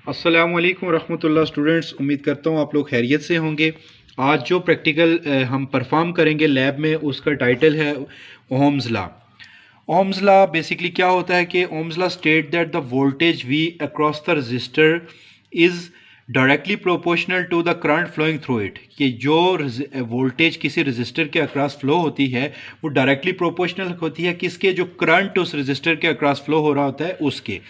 अस्सलामु अलैकुम रहमतुल्लाह स्टूडेंट्स, उम्मीद करता हूँ आप लोग खैरियत से होंगे। आज जो प्रैक्टिकल हम परफॉर्म करेंगे लैब में उसका टाइटल है Ohm's law. Ohm's law basically क्या होता है कि Ohm's law state that the voltage V across the resistor is directly proportional to the current flowing through it. कि जो वोल्टेज किसी रजिस्टर के अक्रॉस फ्लो होती है वो डायरेक्टली प्रोपोर्शनल होती है किसके, जो करंट उस रजिस्टर के अक्रॉस फ्लो हो रहा होता है उसके।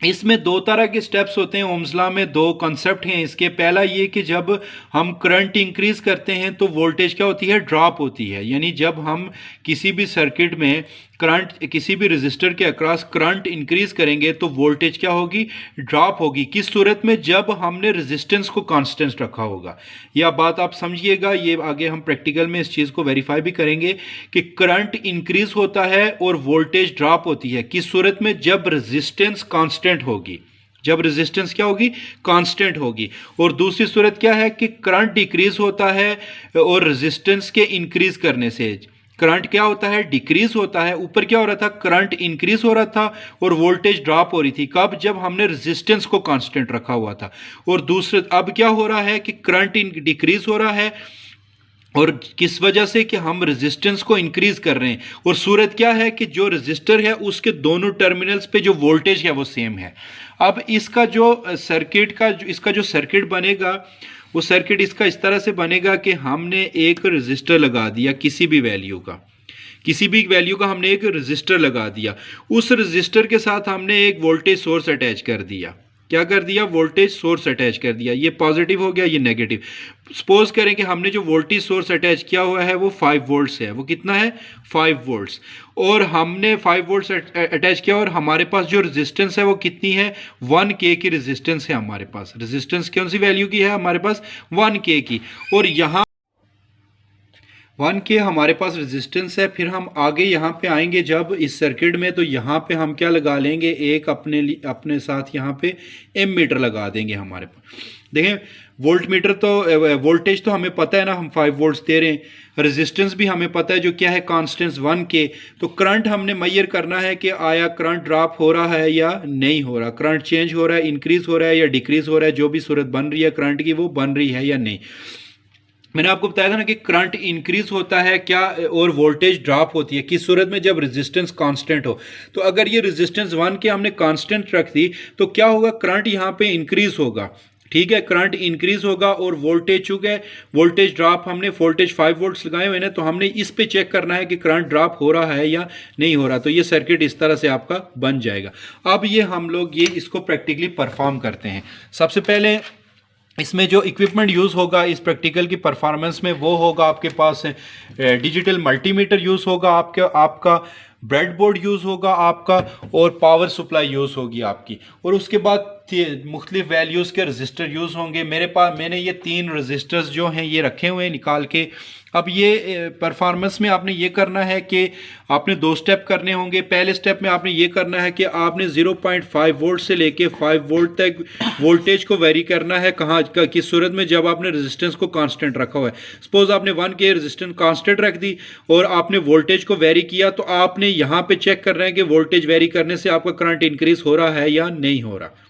इसमें दो तरह के स्टेप्स होते हैं। ओम्स लॉ में दो कॉन्सेप्ट हैं इसके। पहला ये कि जब हम करंट इंक्रीज करते हैं तो वोल्टेज क्या होती है, ड्रॉप होती है। यानी जब हम किसी भी सर्किट में करंट, किसी भी रजिस्टर के अक्रॉस करंट इंक्रीज करेंगे तो वोल्टेज क्या होगी, ड्रॉप होगी। किस सूरत में, जब हमने रेजिस्टेंस को कांस्टेंट रखा होगा। यह बात आप समझिएगा, ये आगे हम प्रैक्टिकल में इस चीज़ को वेरीफाई भी करेंगे कि करंट इंक्रीज होता है और वोल्टेज ड्रॉप होती है किस सूरत में, जब रेजिस्टेंस कांस्टेंट होगी। जब रेजिस्टेंस क्या होगी, कांस्टेंट होगी। और दूसरी सूरत क्या है कि करंट डिक्रीज होता है और रेजिस्टेंस के इंक्रीज करने से करंट क्या होता है, डिक्रीज होता है। ऊपर क्या हो रहा था, करंट इंक्रीज हो रहा था और वोल्टेज ड्रॉप हो रही थी। कब, जब हमने रेजिस्टेंस को कांस्टेंट रखा हुआ था। और दूसरे अब क्या हो रहा है कि करंट डिक्रीज हो रहा है और किस वजह से कि हम रेजिस्टेंस को इंक्रीज कर रहे हैं। और सूरत क्या है कि जो रेजिस्टर है उसके दोनों टर्मिनल्स पे जो वोल्टेज है वो सेम है। अब इसका जो सर्किट का इसका जो सर्किट बनेगा वो सर्किट इसका इस तरह से बनेगा कि हमने एक रेजिस्टर लगा दिया किसी भी वैल्यू का, किसी भी वैल्यू का हमने एक रेजिस्टर लगा दिया। उस रेजिस्टर के साथ हमने एक वोल्टेज सोर्स अटैच कर दिया। क्या कर दिया, वोल्टेज सोर्स अटैच कर दिया। ये पॉजिटिव हो गया, ये नेगेटिव। सपोज करें कि हमने जो वोल्टेज सोर्स अटैच किया हुआ है वो 5 वोल्ट्स है। वो कितना है, 5 वोल्ट्स। और हमने 5 वोल्ट्स अटैच किया और हमारे पास जो रेजिस्टेंस है वो कितनी है, 1K की रेजिस्टेंस है हमारे पास। रेजिस्टेंस कौन सी वैल्यू की है हमारे पास, 1K की। और यहाँ 1K हमारे पास रेजिस्टेंस है। फिर हम आगे यहाँ पे आएंगे जब इस सर्किट में, तो यहाँ पे हम क्या लगा लेंगे, एक अपने साथ यहाँ पे एम मीटर लगा देंगे हमारे पास। देखें, वोल्ट मीटर तो वोल्टेज तो हमें पता है ना, हम 5 वोल्ट्स दे रहे हैं। रेजिस्टेंस भी हमें पता है जो क्या है, कांस्टेंट 1K। तो करंट हमने मेजर करना है कि आया करंट ड्रॉप हो रहा है या नहीं हो रहा, करंट चेंज हो रहा है, इंक्रीज हो रहा है या डिक्रीज हो रहा है। जो भी सूरत बन रही है करंट की वो बन रही है या नहीं। मैंने आपको बताया था ना कि करंट इंक्रीज होता है क्या, और वोल्टेज ड्रॉप होती है किस सूरत में, जब रेजिस्टेंस कांस्टेंट हो। तो अगर ये रेजिस्टेंस 1K हमने कांस्टेंट रख दी तो क्या होगा, करंट यहाँ पे इंक्रीज होगा। ठीक है, करंट इंक्रीज होगा और वोल्टेज चूंकि वोल्टेज ड्रॉप हमने वोल्टेज 5 वोल्ट्स लगाए हुए हैं तो हमने इस पे चेक करना है कि करंट ड्रॉप हो रहा है या नहीं हो रहा। तो ये सर्किट इस तरह से आपका बन जाएगा। अब ये हम लोग ये इसको प्रैक्टिकली परफॉर्म करते हैं। सबसे पहले इसमें जो इक्विपमेंट यूज़ होगा इस प्रैक्टिकल की परफॉर्मेंस में, वो होगा आपके पास डिजिटल मल्टीमीटर यूज़ होगा, आपका ब्रेडबोर्ड यूज़ होगा आपका, और पावर सप्लाई यूज़ होगी आपकी। और उसके बाद मुख्तलिफ वैल्यूज़ के रजिस्टर यूज़ होंगे। मैंने ये 3 रजिस्टर्स जो हैं ये रखे हुए हैं निकाल के। अब ये परफॉर्मेंस में आपने ये करना है कि आपने 2 स्टेप करने होंगे। पहले स्टेप में आपने ये करना है कि आपने 0.5 वोल्ट से लेके 5 वोल्ट तक वोल्टेज को वेरी करना है। कहाँ, किस सूरत में, जब आपने रेजिस्टेंस को कांस्टेंट रखा हुआ है। सपोज आपने 1K रेजिस्टेंस कांस्टेंट रख दी और आपने वोल्टेज को वेरी किया, तो आपने यहाँ पे चेक कर रहे हैं कि वोल्टेज वेरी करने से आपका करंट इंक्रीज हो रहा है या नहीं हो रहा।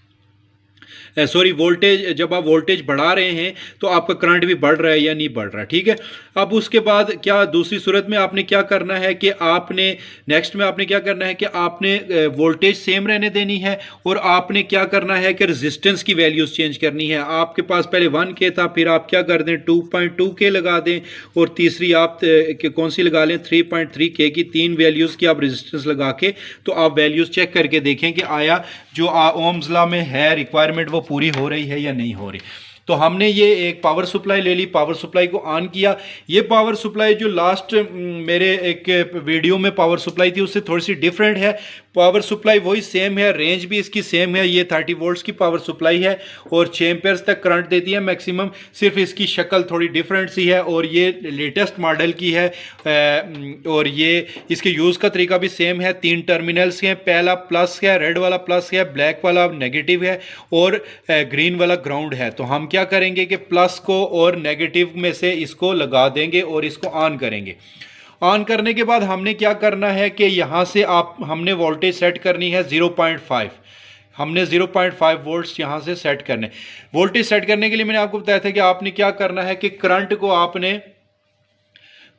सॉरी, वोल्टेज, जब आप वोल्टेज बढ़ा रहे हैं तो आपका करंट भी बढ़ रहा है या नहीं बढ़ रहा। ठीक है। अब उसके बाद क्या, दूसरी सूरत में आपने क्या करना है कि आपने नेक्स्ट में आपने क्या करना है कि आपने वोल्टेज सेम रहने देनी है और आपने क्या करना है कि रेजिस्टेंस की वैल्यूज चेंज करनी है। आपके पास पहले 1K था, फिर आप क्या कर दें, 2.2K लगा दें, और तीसरी आप कौन सी लगा लें, 3.3K की। 3 वैल्यूज़ की आप रेजिस्टेंस लगा के तो आप वैल्यूज़ चेक करके देखें कि आया जो ओम्स लॉ में है रिक्वायरमेंट वो पूरी हो रही है या नहीं हो रही। तो हमने ये एक पावर सप्लाई ले ली, पावर सप्लाई को ऑन किया। ये पावर सप्लाई जो लास्ट मेरे एक वीडियो में पावर सप्लाई थी उससे थोड़ी सी डिफरेंट है। पावर सप्लाई वही सेम है, रेंज भी इसकी सेम है। ये 30 वोल्ट्स की पावर सप्लाई है और 6 एम्पेयर्स तक करंट देती है मैक्सिमम। सिर्फ इसकी शक्ल थोड़ी डिफरेंट सी है और ये लेटेस्ट मॉडल की है। और ये इसके यूज़ का तरीका भी सेम है। 3 टर्मिनल्स हैं, पहला प्लस है, रेड वाला प्लस है, ब्लैक वाला नेगेटिव है और ग्रीन वाला ग्राउंड है। तो हम क्या करेंगे कि प्लस को और नेगेटिव में से इसको लगा देंगे और इसको ऑन करेंगे। ऑन करने के बाद हमने क्या करना है कि यहाँ से हमने वोल्टेज सेट करनी है 0.5। हमने 0.5 वोल्ट्स यहाँ से सेट करने। वोल्टेज सेट करने के लिए मैंने आपको बताया था कि आपने क्या करना है कि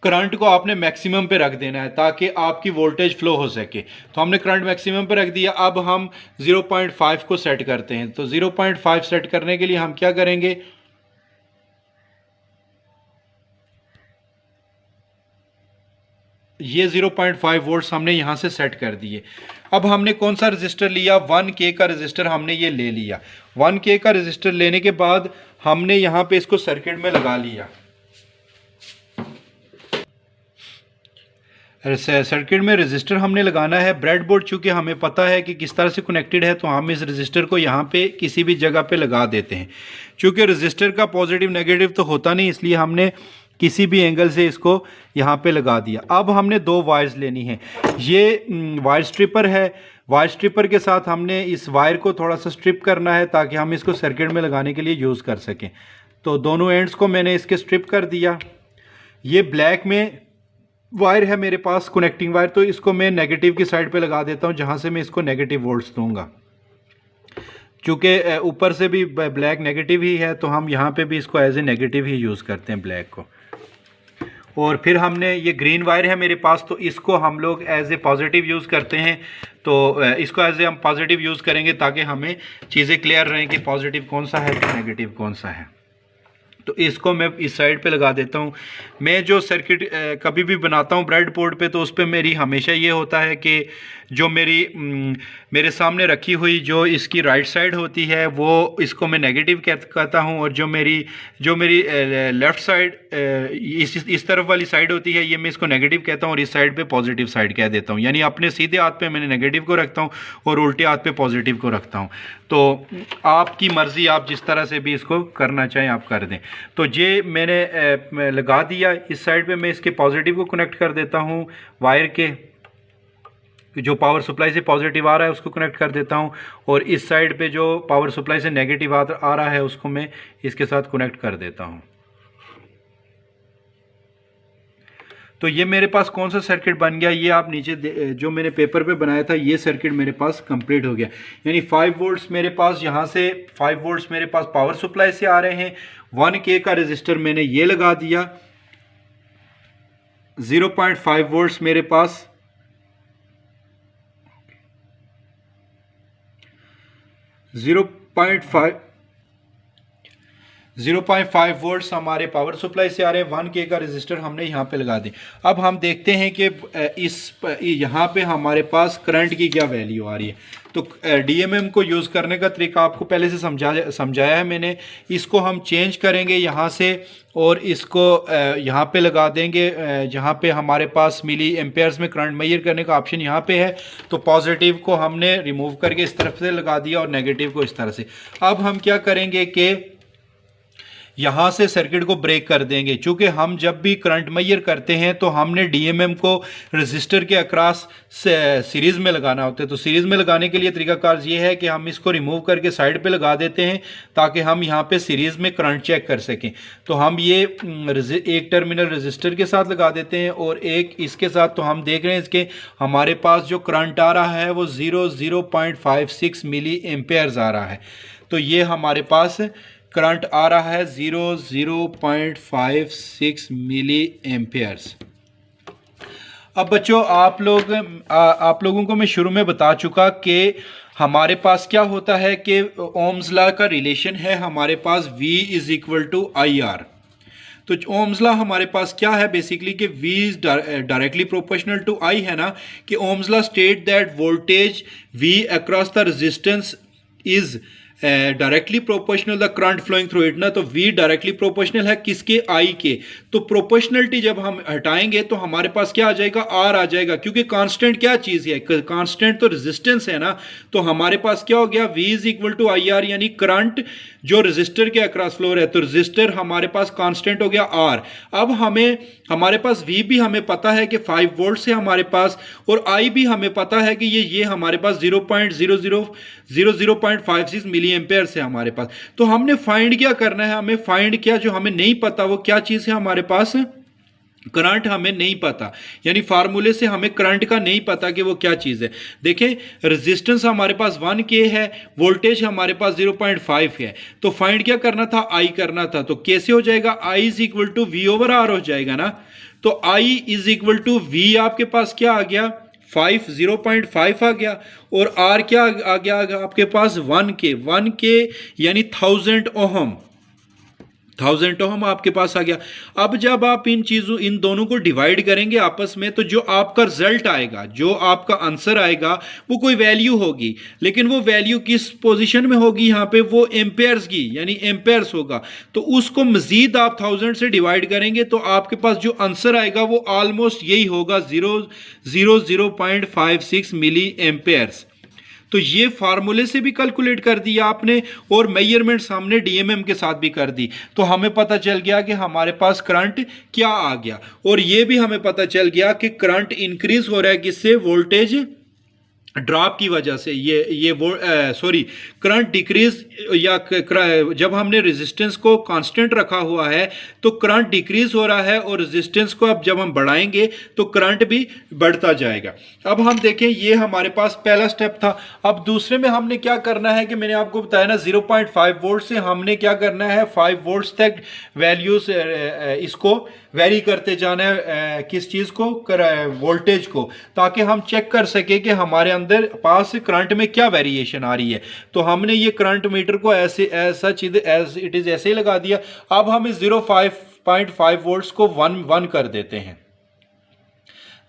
करंट को आपने मैक्सिमम पे रख देना है ताकि आपकी वोल्टेज फ्लो हो सके। तो हमने करंट मैक्सिमम पे रख दिया। अब हम 0.5 को सेट करते हैं। तो 0.5 सेट करने के लिए हम क्या करेंगे, ये 0.5 वोल्ट्स हमने यहाँ से सेट कर दिए। अब हमने कौन सा रजिस्टर लिया, 1K का रजिस्टर हमने ये ले लिया। 1K का रजिस्टर लेने के बाद हमने यहाँ पे इसको सर्किट में लगा लिया। सर्किट में रजिस्टर हमने लगाना है। ब्रेडबोर्ड चूँकि हमें पता है कि किस तरह से कनेक्टेड है, तो हम इस रजिस्टर को यहाँ पे किसी भी जगह पे लगा देते हैं। चूँकि रजिस्टर का पॉजिटिव नेगेटिव तो होता नहीं, इसलिए हमने किसी भी एंगल से इसको यहाँ पे लगा दिया। अब हमने 2 वायर्स लेनी है। ये वायर स्ट्रिपर है। वायर स्ट्रिपर के साथ हमने इस वायर को थोड़ा सा स्ट्रिप करना है ताकि हम इसको सर्किट में लगाने के लिए यूज़ कर सकें। तो दोनों एंड्स को मैंने इसके स्ट्रिप कर दिया। ये ब्लैक में वायर है मेरे पास, कनेक्टिंग वायर, तो इसको मैं नेगेटिव की साइड पे लगा देता हूँ जहाँ से मैं इसको नेगेटिव वोल्ट्स दूंगा। चूँकि ऊपर से भी ब्लैक नेगेटिव ही है, तो हम यहाँ पे भी इसको एज ए नेगेटिव ही यूज़ करते हैं ब्लैक को। और फिर हमने ये ग्रीन वायर है मेरे पास, तो इसको हम लोग एज ए पॉजिटिव यूज़ करते हैं। तो इसको एज ए हम पॉजिटिव यूज़ करेंगे ताकि हमें चीज़ें क्लियर रहें कि पॉजिटिव कौन सा है तो नेगेटिव कौन सा है। तो इसको मैं इस साइड पे लगा देता हूँ। मैं जो सर्किट कभी भी बनाता हूँ ब्रेड बोर्ड पे, तो उस पर मेरी हमेशा ये होता है कि जो मेरे सामने रखी हुई जो इसकी राइट साइड होती है वो इसको मैं नेगेटिव कहता हूँ, और जो मेरी लेफ़्ट साइड इस तरफ वाली साइड होती है ये मैं इसको नेगेटिव कहता हूँ, और इस साइड पे पॉजिटिव साइड कह देता हूँ। यानी अपने सीधे हाथ पे मैंने नेगेटिव को रखता हूँ और उल्टे हाथ पे पॉजिटिव को रखता हूँ। तो आपकी मर्ज़ी, आप जिस तरह से भी इसको करना चाहें आप कर दें। तो ये मैंने लगा दिया। इस साइड पे मैं इसके पॉजिटिव को कनेक्ट कर देता हूँ, वायर के जो पावर सप्लाई से पॉजिटिव आ रहा है उसको कनेक्ट कर देता हूँ, और इस साइड पे जो पावर सप्लाई से नेगेटिव आ रहा है उसको मैं इसके साथ कनेक्ट कर देता हूँ। तो ये मेरे पास कौन सा सर्किट बन गया, ये आप नीचे जो मैंने पेपर पे बनाया था ये सर्किट मेरे पास कंप्लीट हो गया। यानी 5 वोल्ट्स मेरे पास यहाँ से 5 वोल्ट्स मेरे पास पावर सप्लाई से आ रहे हैं। 1K का रजिस्टर मैंने ये लगा दिया। 0.5 वोल्ट्स मेरे पास 0.5 वोल्ट्स हमारे पावर सप्लाई से आ रहे हैं। 1K का रजिस्टर हमने यहाँ पे लगा दी। अब हम देखते हैं कि यहाँ पे हमारे पास करंट की क्या वैल्यू आ रही है। तो DMM को यूज़ करने का तरीका आपको पहले से समझाया है मैंने। इसको हम चेंज करेंगे यहाँ से, और इसको यहाँ पे लगा देंगे जहाँ पे हमारे पास मिली एम्पेयर्स में करंट मेजर करने का ऑप्शन यहाँ पे है। तो पॉजिटिव को हमने रिमूव करके इस तरफ से लगा दिया और नेगेटिव को इस तरह से। अब हम क्या करेंगे कि यहाँ से सर्किट को ब्रेक कर देंगे। चूँकि हम जब भी करंट मेजर करते हैं तो हमने DMM को रजिस्टर के अक्रॉस सीरीज़ में लगाना होता है। तो सीरीज़ में लगाने के लिए तरीकाकार ये है कि हम इसको रिमूव करके साइड पे लगा देते हैं ताकि हम यहाँ पे सीरीज़ में करंट चेक कर सकें। तो हम ये एक टर्मिनल रजिस्टर के साथ लगा देते हैं और एक इसके साथ। तो हम देख रहे हैं इसके हमारे पास जो करंट आ रहा है वो 0.56 मिली एम्पेयर्स आ रहा है। तो ये हमारे पास करंट आ रहा है 0.56 मिली एम्पेयर्स। अब बच्चों आप लोगों को मैं शुरू में बता चुका कि हमारे पास क्या होता है कि ओम्स लॉ का रिलेशन है हमारे पास V is equal to IR। तो ओम्स लॉ हमारे पास क्या है बेसिकली कि V is directly proportional to I है ना, कि Ohm's law state that voltage V across the resistance is directly proportional the current flowing through it ना। तो V डायरेक्टली प्रोपोर्शनल है किसके, I के। तो प्रोपोर्शनलिटी जब हम हटाएंगे तो हमारे पास क्या आ जाएगा, R आ जाएगा, क्योंकि कांस्टेंट क्या चीज़ है, कांस्टेंट तो रेजिस्टेंस है ना। तो हमारे पास क्या हो गया, V is equal to IR, यानी करंट जो रजिस्टर के अक्रॉस फ्लो है। तो रजिस्टर हमारे पास कांस्टेंट हो गया R। अब हमारे पास V भी हमें पता है कि 5 वोल्ट से हमारे पास, और I भी हमें पता है कि ये हमारे पास 0.0056 मिली एम्पेयर से हमारे पास। तो हमने फाइंड क्या करना है, हमें फाइंड क्या, जो हमें नहीं पता वो क्या चीज़ है हमारे पास, करंट हमें नहीं पता, यानी फार्मूले से हमें करंट का नहीं पता कि वो क्या चीज़ है। देखें, रेजिस्टेंस हमारे पास 1K है, वोल्टेज हमारे पास 0.5 है, तो फाइंड क्या करना था, आई करना था। तो कैसे हो जाएगा, I is equal to V over R हो जाएगा ना। तो I is equal to V आपके पास क्या आ गया, 0.5 आ गया, और आर क्या आ गया आपके पास 1K यानी 1000 ओहम, 1000 ओहम आपके पास आ गया। अब जब आप इन दोनों को डिवाइड करेंगे आपस में, तो जो आपका रिजल्ट आएगा, जो आपका आंसर आएगा, वो कोई वैल्यू होगी, लेकिन वो वैल्यू किस पोजीशन में होगी, यहाँ पे वो एम्पेयर्स की, यानी एम्पेयर्स होगा। तो उसको मजीद आप 1000 से डिवाइड करेंगे तो आपके पास जो आंसर आएगा वो ऑलमोस्ट यही होगा, 0.56 मिली एम्पेयर्स। तो ये फार्मूले से भी कैलकुलेट कर दिया आपने, और मेजरमेंट्स हमने डीएमएम के साथ भी कर दी। तो हमें पता चल गया कि हमारे पास करंट क्या आ गया, और ये भी हमें पता चल गया कि करंट इंक्रीज हो रहा है किससे, वोल्टेज ड्रॉप की वजह से। करंट डिक्रीज, या जब हमने रेजिस्टेंस को कांस्टेंट रखा हुआ है तो करंट डिक्रीज हो रहा है, और रेजिस्टेंस को अब जब हम बढ़ाएंगे तो करंट भी बढ़ता जाएगा। अब हम देखें, ये हमारे पास पहला स्टेप था। अब दूसरे में हमने क्या करना है कि मैंने आपको बताया ना, 0.5 वोल्ट से हमने क्या करना है, 5 वोल्ट्स तक वैल्यूज इसको वेरी करते जाना है, किस चीज को, वोल्टेज को, ताकि हम चेक कर सके कि हमारे अंदर पास करंट में क्या वेरिएशन आ रही है। तो हमने ये करंट मीटर को ऐसे एज इट इज ऐसे ही लगा दिया। अब हम इस 0.5 वोल्ट्स को 1 कर देते हैं।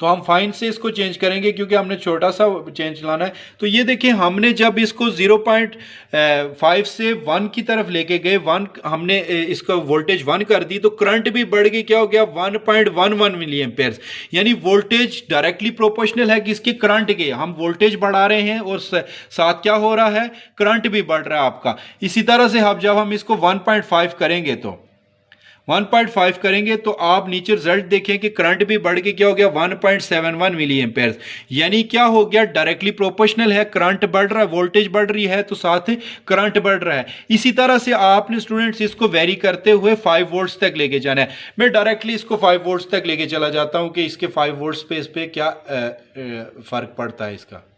तो हम फाइन से इसको चेंज करेंगे क्योंकि हमने छोटा सा चेंज लाना है। तो ये देखिए, हमने जब इसको 0.5 से 1 की तरफ लेके गए, 1 हमने इसका वोल्टेज 1 कर दी, तो करंट भी बढ़ गई, क्या हो गया, 1.11 मिली एम्पेयर्स। यानी वोल्टेज डायरेक्टली प्रोपोर्शनल है किसके, करंट के। हम वोल्टेज बढ़ा रहे हैं और साथ क्या हो रहा है, करंट भी बढ़ रहा है आपका। इसी तरह से अब जब हम इसको 1.5 करेंगे, तो 1.5 करेंगे तो आप नीचे रिजल्ट देखें कि करंट भी बढ़ के क्या हो गया, 1.71 मिली एम्पेयर। यानी क्या हो गया, डायरेक्टली प्रोपोर्शनल है, करंट बढ़ रहा है, वोल्टेज बढ़ रही है तो साथ ही करंट बढ़ रहा है। इसी तरह से आपने स्टूडेंट्स इसको वेरी करते हुए 5 वोल्ट्स तक लेके जाना है। मैं डायरेक्टली इसको 5 वोल्ट्स तक लेके चला जाता हूं कि इसके 5 वोल्ट्स पे इस पे क्या फर्क पड़ता है इसका।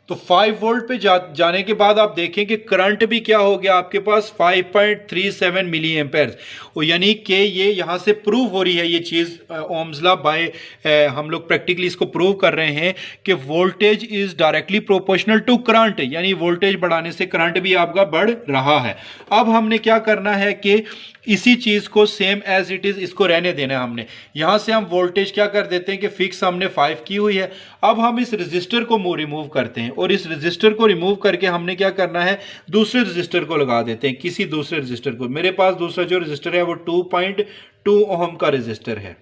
तो 5 वोल्ट पे जाने के बाद आप देखें कि करंट भी क्या हो गया आपके पास, 5.37 मिली एम्पेयर। यानी कि ये यहाँ से प्रूव हो रही है ये चीज़, ओम्स लॉ बाय हम लोग प्रैक्टिकली इसको प्रूव कर रहे हैं कि voltage is directly proportional to current, यानी वोल्टेज बढ़ाने से करंट भी आपका बढ़ रहा है। अब हमने क्या करना है कि इसी चीज को सेम एज इट इज इसको रहने देना है हमने। यहां से हम वोल्टेज क्या कर देते हैं कि फिक्स हमने 5 की हुई है। अब हम इस रजिस्टर को रिमूव करते हैं, और इस रजिस्टर को रिमूव करके हमने क्या करना है, दूसरे रजिस्टर को लगा देते हैं, किसी दूसरे रजिस्टर को। मेरे पास दूसरा जो रजिस्टर है वो 2.2 ओहम का रजिस्टर है।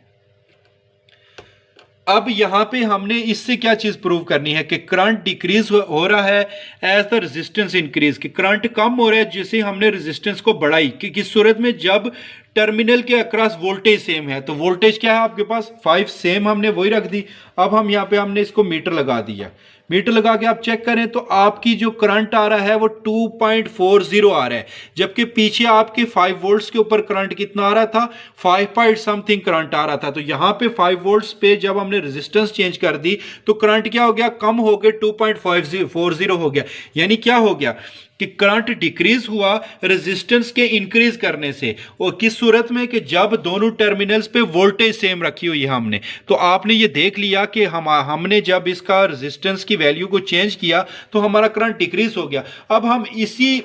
अब यहां पे हमने इससे क्या चीज प्रूव करनी है कि करंट डिक्रीज हो रहा है एज द रेजिस्टेंस इंक्रीज, कि करंट कम हो रहा है जिसे हमने रेजिस्टेंस को बढ़ाई, कि किस सूरत में, जब टर्मिनल के अक्रॉस वोल्टेज सेम है। तो वोल्टेज क्या है आपके पास, 5 सेम, हमने वही रख दी। अब हम यहाँ पे हमने इसको मीटर लगा दिया। मीटर लगा के आप चेक करें तो आपकी जो करंट आ रहा है वो 2.40 आ रहा है, जबकि पीछे आपके 5 वोल्ट्स के ऊपर करंट कितना आ रहा था, 5 पॉइंट समथिंग करंट आ रहा था। तो यहाँ पे 5 वोल्ट्स पे जब हमने रेजिस्टेंस चेंज कर दी तो करंट क्या हो गया, कम हो गया, 2.40 हो गया। यानी क्या हो गया कि करंट डिक्रीज हुआ रेजिस्टेंस के इंक्रीज करने से, और किस सूरत में, कि जब दोनों टर्मिनल्स पे वोल्टेज सेम रखी हुई है हमने। तो आपने ये देख लिया कि हमने जब इसका रेजिस्टेंस की वैल्यू को चेंज किया तो हमारा करंट डिक्रीज हो गया। अब हम इसी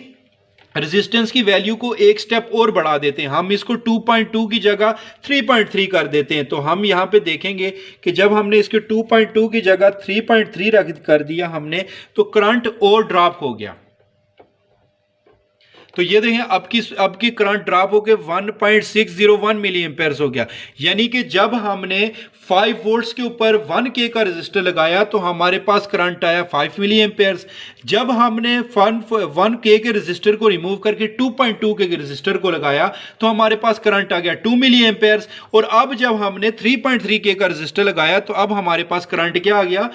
रेजिस्टेंस की वैल्यू को एक स्टेप और बढ़ा देते हैं, हम इसको 2.2 की जगह 3.3 कर देते हैं। तो हम यहां पे देखेंगे कि जब हमने इसके 2.2 की जगह 3.3 रख कर दिया हमने, तो करंट और ड्रॉप हो गया। तो ये देखें, अब की करंट ड्रॉप होकर 1.601 मिली एम्पेयर हो गया। यानी कि जब हमने 5 वोल्ट्स के ऊपर 1K का रजिस्टर लगाया तो हमारे पास करंट आया 5 मिली एम्पेयर। जब हमने 1K के रजिस्टर को रिमूव करके 2.2 के रजिस्टर को लगाया तो हमारे पास करंट आ गया 2 मिली एम्पेयर। और अब जब हमने 3.3K का रजिस्टर लगाया तो अब हमारे पास करंट क्या आ गया,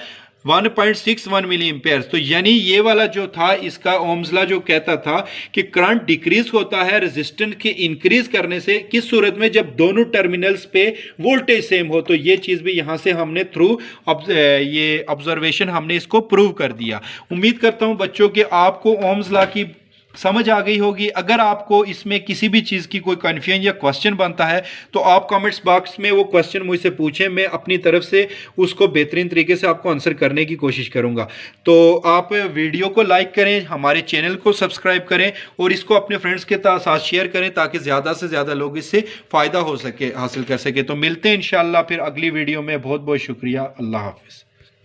1.61 मिली एम्पेयर। तो यानी ये वाला जो था इसका ओम्स लॉ जो कहता था कि करंट डिक्रीज होता है रेजिस्टेंस के इंक्रीज करने से, किस सूरत में, जब दोनों टर्मिनल्स पे वोल्टेज सेम हो। तो ये चीज भी यहां से हमने थ्रू ये ऑब्जर्वेशन हमने इसको प्रूव कर दिया। उम्मीद करता हूं बच्चों के आपको ओम्स लॉ की समझ आ गई होगी। अगर आपको इसमें किसी भी चीज़ की कोई कन्फ्यूजन या क्वेश्चन बनता है तो आप कमेंट्स बॉक्स में वो क्वेश्चन मुझसे पूछें, मैं अपनी तरफ से उसको बेहतरीन तरीके से आपको आंसर करने की कोशिश करूंगा। तो आप वीडियो को लाइक करें, हमारे चैनल को सब्सक्राइब करें और इसको अपने फ्रेंड्स के साथ शेयर करें ताकि ज़्यादा से ज़्यादा लोग इससे फ़ायदा हो सके, हासिल कर सके। तो मिलते हैं इंशाल्लाह फिर अगली वीडियो में। बहुत बहुत शुक्रिया। अल्लाह हाफिज़।